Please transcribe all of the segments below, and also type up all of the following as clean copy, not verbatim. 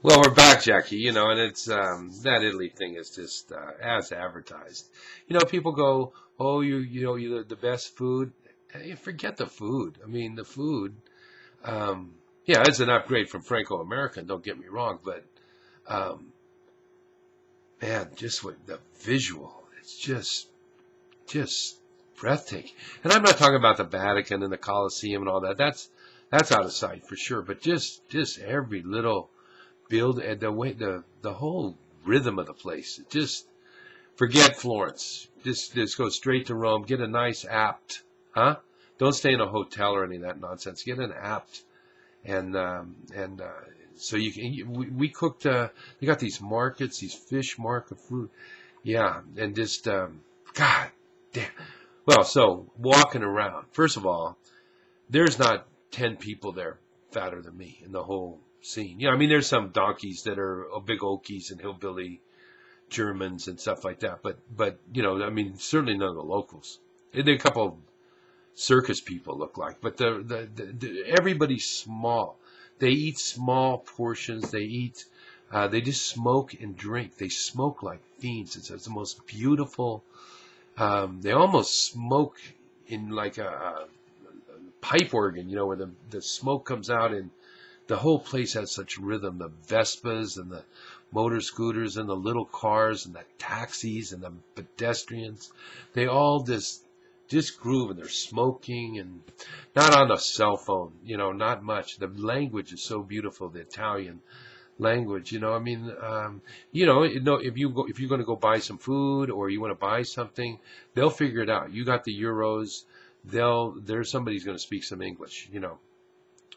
Well, we're back, Jackie, and it's that Italy thing is just as advertised. People go, "Oh, you're the best food." Hey, forget the food. I mean, the food, um, yeah, it's an upgrade from Franco-American, don't get me wrong, but um, man, just what the visual, it's just breathtaking. And I'm not talking about the Vatican and the Colosseum and all that. That's out of sight for sure, but just every little build and the way the whole rhythm of the place. Just forget Florence. Just go straight to Rome. Get a nice apt, huh? Don't stay in a hotel or any of that nonsense. Get an apt and so you can. We cooked. They got these markets, these fish market fruit. Yeah, and just God damn. Well, so walking around. First of all, there's not 10 people there fatter than me in the whole scene. I mean, there's some donkeys that are big Okies and hillbilly Germans and stuff like that. But I mean, certainly none of the locals. And a couple of circus people look like, but everybody's small. They eat small portions. They eat. They just smoke and drink. They smoke like fiends. It's the most beautiful. They almost smoke in like a pipe organ, where the smoke comes out, and the whole place has such rhythm. The Vespas and the motor scooters and the little cars and the taxis and the pedestrians, they all just groove, and they're smoking and not on a cell phone, not much. The language is so beautiful, the Italian language, I mean, if you're going to go buy some food or you want to buy something, they'll figure it out. You got the euros, there's somebody's going to speak some English,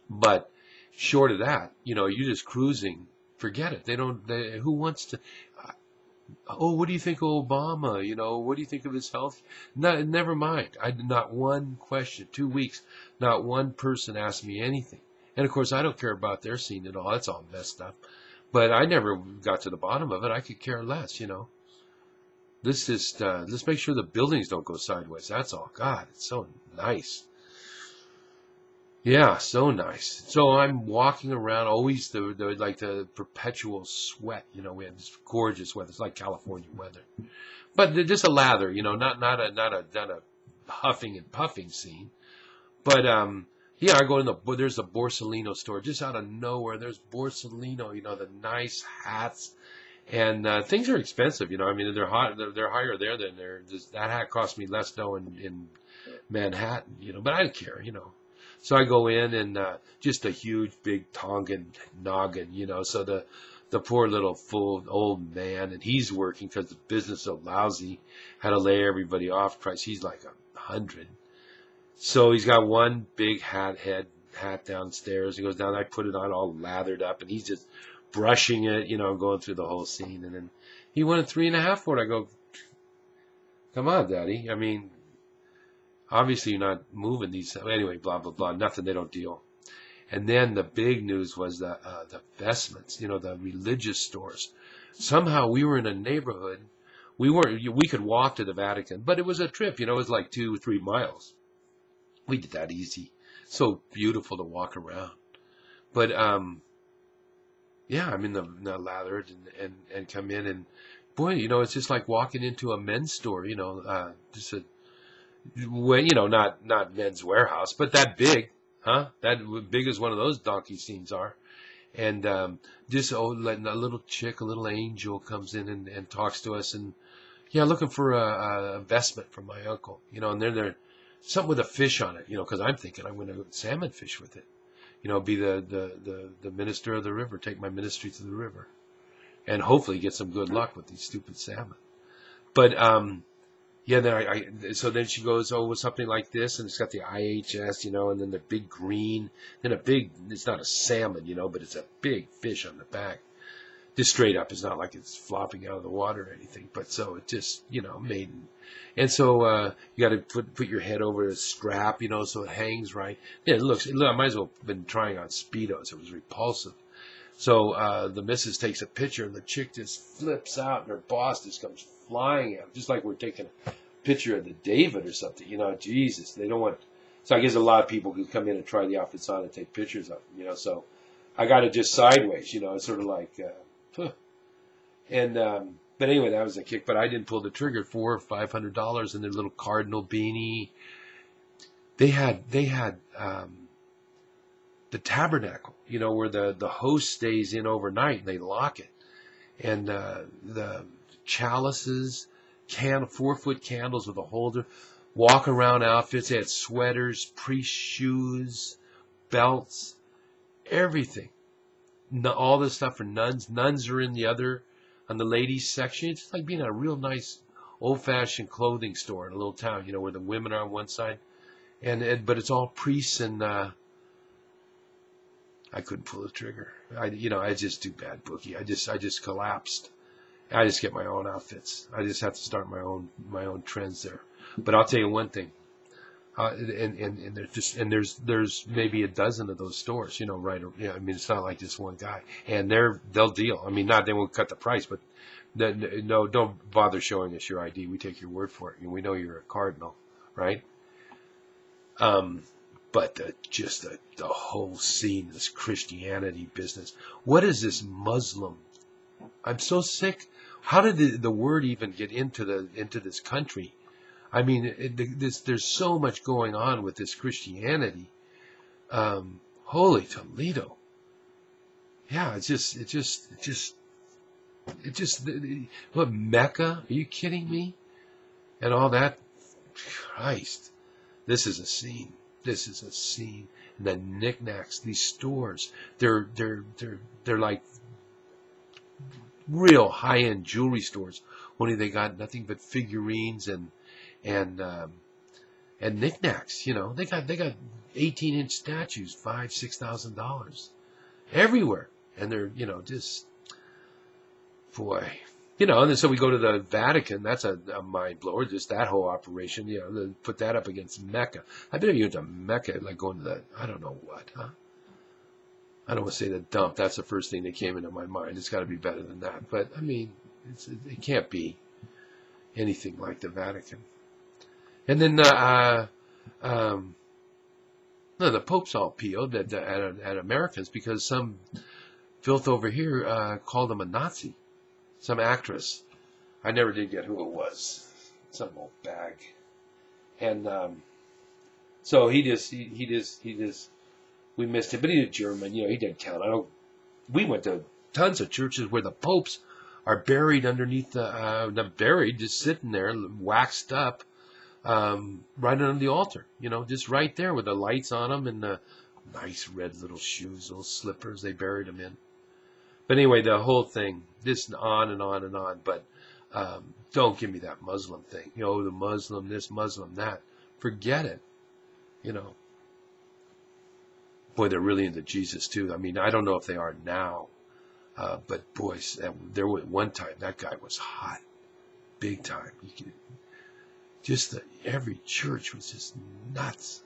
but short of that, you're just cruising. Forget it. Who wants to? Oh, what do you think of Obama? What do you think of his health? No, never mind. Not one question. 2 weeks, not one person asked me anything. And of course, I don't care about their scene at all. That's all messed up. But I never got to the bottom of it. I could care less. Let's make sure the buildings don't go sideways. That's all. God, it's so nice. Yeah, so nice. So I'm walking around, always the perpetual sweat. We had this gorgeous weather. It's like California weather, but just a lather. Not a huffing and puffing scene. But yeah, I go in there's a Borsalino store just out of nowhere. There's Borsalino, the nice hats, and things are expensive. I mean, they're hot. They're higher there than there. That hat cost me less though in Manhattan. But I don't care. So I go in and just a huge big Tongan noggin, So the poor little full old man, and he's working because the business is so lousy, had to lay everybody off. Christ, he's like 100. So he's got one big hat downstairs. He goes down. I put it on all lathered up, and he's just brushing it, going through the whole scene. And then he wanted 3.5 for it. I go, come on, Daddy. I mean, obviously you're not moving these. Anyway, blah, blah, blah. Nothing. They don't deal. And then the big news was the vestments, the religious stores. Somehow we were in a neighborhood. We could walk to the Vatican, but it was a trip, it was like 2 or 3 miles. We did that easy. So beautiful to walk around. But, yeah, I'm in the lathered and come in, and boy, it's just like walking into a men's store, just a, well, not Men's Warehouse, but that big, huh? That big as one of those donkey scenes are. And just letting a little chick, a little angel comes in and talks to us, and yeah, looking for a vestment from my uncle, and they're something with a fish on it, because I'm thinking I'm going to salmon fish with it, be the minister of the river, take my ministry to the river, and hopefully get some good luck with these stupid salmon. But yeah, then so then she goes, oh, with something like this, and it's got the IHS, and then the big green, then it's not a salmon, but it's a big fish on the back. Just straight up. It's not like it's flopping out of the water or anything, but so it just, made. And so you got to put your head over a strap, so it hangs right. Yeah, I might as well have been trying on Speedos. It was repulsive. So the missus takes a picture, and the chick just flips out, and her boss just comes flying out, just like we're taking a picture of the David or something. Jesus, they don't want. So I guess a lot of people could come in and try the outfits on and take pictures of them. So I got it just sideways, it's sort of like, huh. And, but anyway, that was a kick, but I didn't pull the trigger. $400 or $500 in their little cardinal beanie. They had, the tabernacle, where the host stays in overnight and they lock it. And, the chalices, 4-foot candles with a holder, walk around outfits. They had sweaters, priest shoes, belts, everything. All this stuff for nuns. Nuns are in on the ladies section. It's like being at a real nice old-fashioned clothing store in a little town, where the women are on one side. But it's all priests, and I couldn't pull the trigger. I just do bad bookie. I just collapsed. I just get my own outfits. I just have to start my own trends there. But I'll tell you one thing. There's maybe a dozen of those stores, right? I mean, it's not like just one guy, and they'll deal. I mean, they won't cut the price, but no, don't bother showing us your ID. We take your word for it, and we know you're a cardinal, right? But the whole scene, this Christianity business. What is this Muslim? I'm so sick. How did the word even get into this country? I mean, there's so much going on with this Christianity. Holy Toledo. Yeah, what, Mecca? Are you kidding me? And all that? Christ. This is a scene. This is a scene. And the knickknacks, these stores, they're like real high-end jewelry stores. Only they got nothing but figurines and knickknacks. They got 18-inch statues, $5,000-$6,000 everywhere, and they're just, boy. And then so we go to the Vatican. That's a mind blower. Just that whole operation. Put that up against Mecca. I bet if you went to Mecca, like going to I don't know what, huh? I don't want to say the dump. That's the first thing that came into my mind. It's got to be better than that. But I mean, it can't be anything like the Vatican. And then the Pope's all peeled at Americans because some filth over here called him a Nazi. Some actress. I never did get who it was. Some old bag. And so he just we missed him. But he's a German, he didn't count. We went to tons of churches where the popes are buried underneath not buried, just sitting there, waxed up, right under the altar. Just right there with the lights on them and the nice red little shoes, little slippers they buried them in. But anyway, the whole thing, this on and on and on. But don't give me that Muslim thing. The Muslim this, Muslim that. Forget it. Boy, they're really into Jesus too. I mean, I don't know if they are now. But boys, there was one time that guy was hot. Big time. Every church was just nuts.